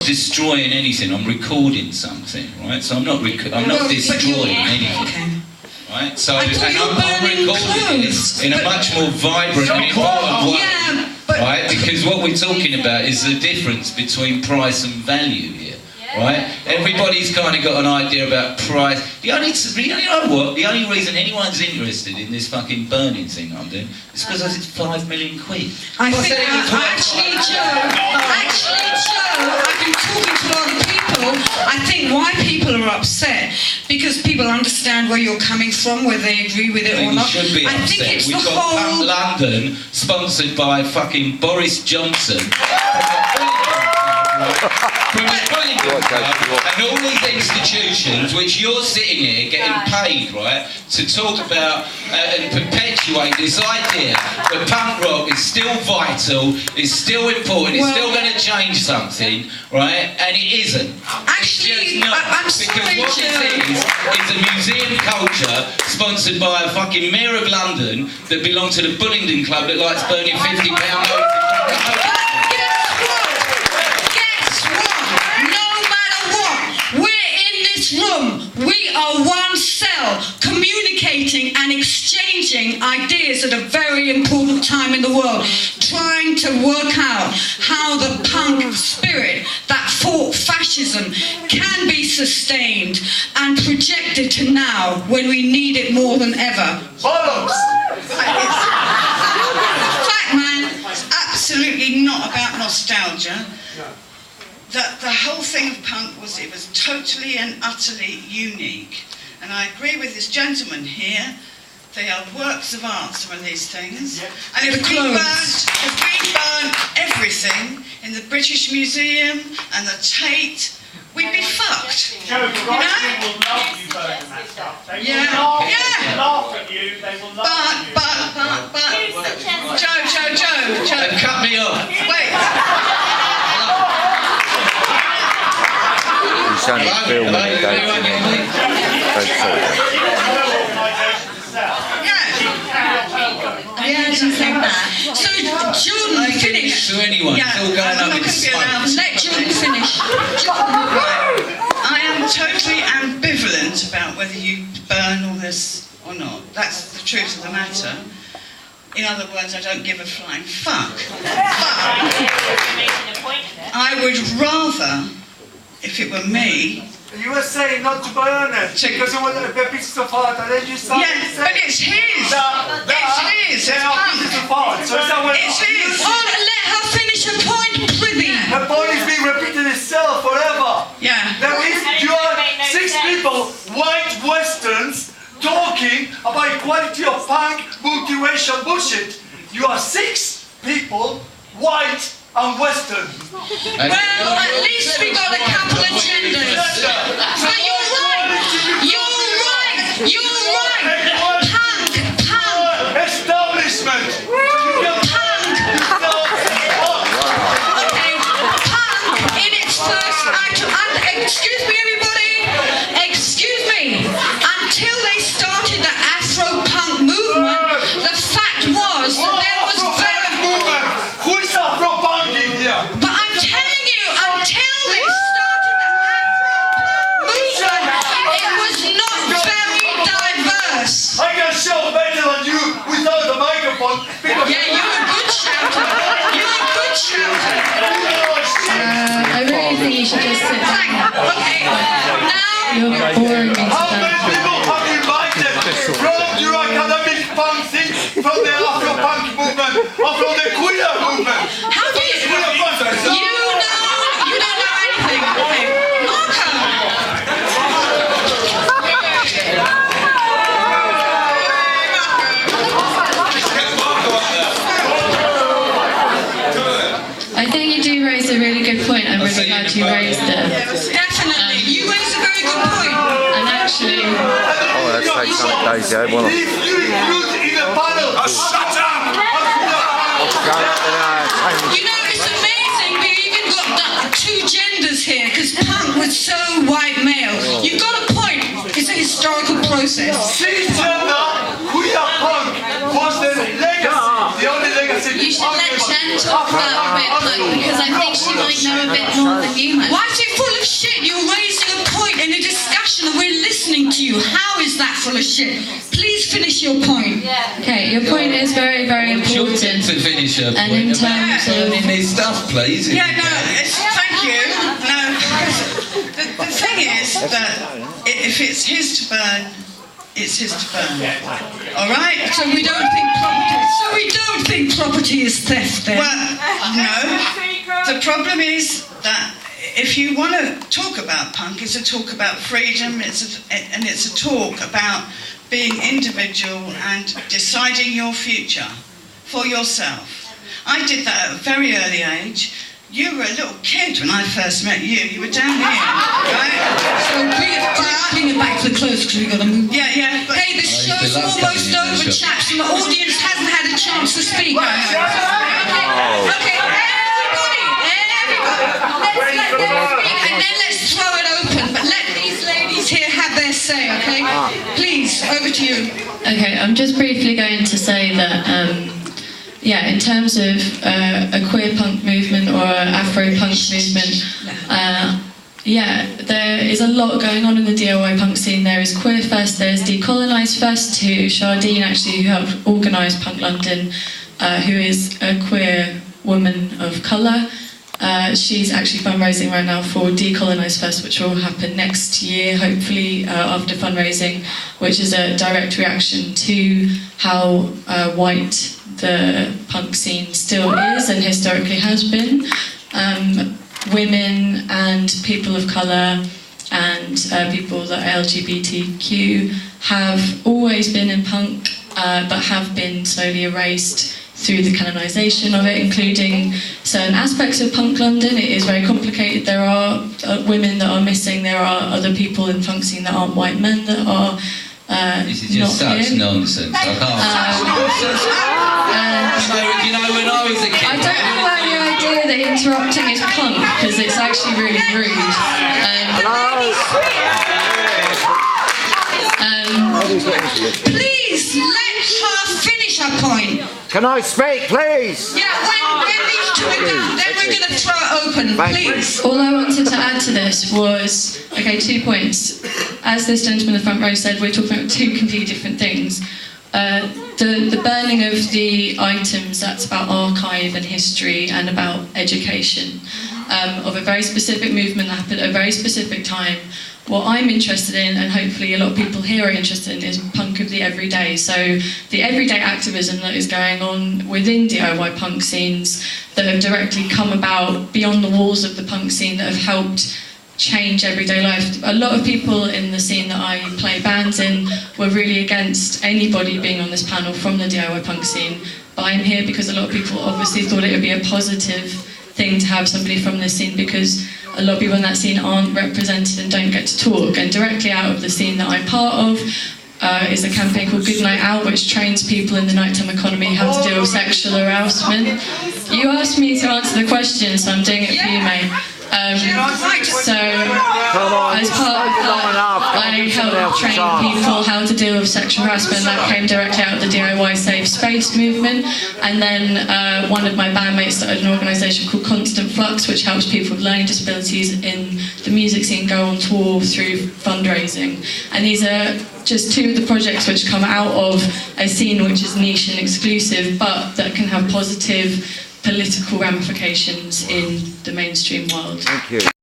destroying anything. I'm recording something, right? So I'm not destroying anything. Right? So I'm recording this in a much more vibrant and important way. Yeah, right? Because what we're talking about is the difference between price and value here. Right? Everybody's kind of got an idea about price. You know what? The only reason anyone's interested in this fucking burning thing I'm doing is because it's 5 million quid. Actually, Joe, I've been talking to a lot of people. I think why people are upset, because people understand where you're coming from, whether they agree with it or not. Should be upset. I think it's We've got Punk London, sponsored by fucking Boris Johnson. And all these institutions, which you're sitting here getting paid, right, to talk about and perpetuate this idea that punk rock is still vital, is still important, it's still going to change something, right? And it isn't. Actually, I'm sorry, because what this is a museum culture sponsored by a fucking mayor of London that belongs to the Bullingdon Club that likes burning £50 notes. We are one cell, communicating and exchanging ideas at a very important time in the world, trying to work out how the punk spirit that fought fascism can be sustained and projected to now when we need it more than ever. Bollocks! Fact, man. It's absolutely not about nostalgia. The whole thing of punk was, it was totally and utterly unique. And I agree with this gentleman here, they are works of art, some of these things. Yep. And if we burnt everything in the British Museum and the Tate, we'd be fucked. Joe, the right wing will love you burning that stuff. They will laugh at you, they will laugh at you. Joe. Cut me off. Wait. He's only filming it, don't you? Yeah, she said that. So, Jordan, finish. To anyone, it's all going up in smoke. Let Jordan finish. I am totally ambivalent about whether you burn all this or not. That's the truth of the matter. In other words, I don't give a flying fuck. But I would rather, if it were me... You were saying not to burn it because it was a piece of art, and then you started saying... but it's his! It's his! They are pieces of art, so is that what it's his! Oh, let her finish her point, prithee! The point is being repeated itself forever. Yeah. There is, you are 6 people, white Westerns, talking about equality of punk, multiracial bullshit. You are 6 people, white and Western. Well, at least we got a couple of genders. But you're right! Punk! Establishment! Okay, punk in its first act, excuse me everybody, until they started the Afro-punk movement, the fact was that there was Who is Afro-punk in here? But I'm telling you, until they started the Afro-punk movement, it was not very diverse. I can shout better than you without a microphone because Yeah, you're a good shouter. I really think you should just sit down. Okay, now... You're boring me to how many death. people have you invited from your academic punk thing, from the Afro-punk movement, or from the queer movement? How do you... You don't know anything. Okay, Marco. I think you do raise a really good point. I'm really glad you raised it. Definitely. You raise a very good point. And actually, Oh, let's take some of those, yeah, well, If you include in a panel, shut up! You know, it's amazing we even got 2 genders here, because punk was so white male. You've got a point. It's a historical process. Cisgender, queer punk was the legacy, the only legacy. you should let Jen talk a little bit, look, because I think she might know a bit more than you might. Why full of shit. Please finish your point. Okay, your point is very, very important. To finish her And point in about terms of- burning this stuff, please. Yeah, no, thank you. No, the thing is that if it's his to burn, it's his to burn. All right? So we don't think property is theft then? Well, no. The problem is that if you want to talk about punk, it's a talk about freedom, it's a talk about being individual and deciding your future for yourself. I did that at a very early age. You were a little kid when I first met you. You were down here, right? So bring it back to the close because we've got to move. Yeah. But Hey, the show's almost over, chaps, and the audience hasn't had a chance to speak. Okay, everybody, let's let them speak, and then let's throw it open. But let these ladies here have their say, okay? Please, over to you. Okay, I'm just briefly going to say that, in terms of a queer punk movement or an Afro-punk movement, there is a lot going on in the DIY punk scene. There is Queer Fest, there is Decolonise Fest, who Shardine actually who helped organise Punk London, who is a queer woman of colour. She's actually fundraising right now for Decolonise Fest, which will happen next year, hopefully, after fundraising, which is a direct reaction to how white the punk scene still is and historically has been. Women and people of colour and people that are LGBTQ have always been in punk, but have been slowly erased through the canonisation of it, including certain aspects of Punk London. It is very complicated. There are women that are missing. There are other people in punk scene that aren't white men that are This is just such nonsense. I can't. You know, when I was a kid, I don't know about your idea that interrupting is punk, because it's actually really rude. Please let her finish her point. Can I speak, please? Yeah, when these two are done, then we're going to throw it open. Please. All I wanted to add to this was, 2 points. As this gentleman in the front row said, we're talking about two completely different things. The burning of the items, that's about archive and history and about education of a very specific movement that happened at a very specific time. What I'm interested in, and hopefully a lot of people here are interested in, is punk of the everyday. So the everyday activism that is going on within DIY punk scenes that have directly come about beyond the walls of the punk scene, that have helped change everyday life. A lot of people in the scene that I play bands in were really against anybody being on this panel from the DIY punk scene, but I'm here because a lot of people obviously thought it would be a positive thing to have somebody from this scene, because a lot of people in that scene aren't represented and don't get to talk. And directly out of the scene that I'm part of is a campaign called Good Night Out, which trains people in the nighttime economy how to deal with sexual harassment. You asked me to answer the question, so I'm doing it for you, mate. So, as part of that, I helped train people how to deal with sexual harassment. That came directly out of the DIY Safe Space movement. And then one of my bandmates started an organisation called Constant Flux, which helps people with learning disabilities in the music scene go on tour through fundraising. And these are just two of the projects which come out of a scene which is niche and exclusive, but that can have positive political ramifications in the mainstream world. Thank you.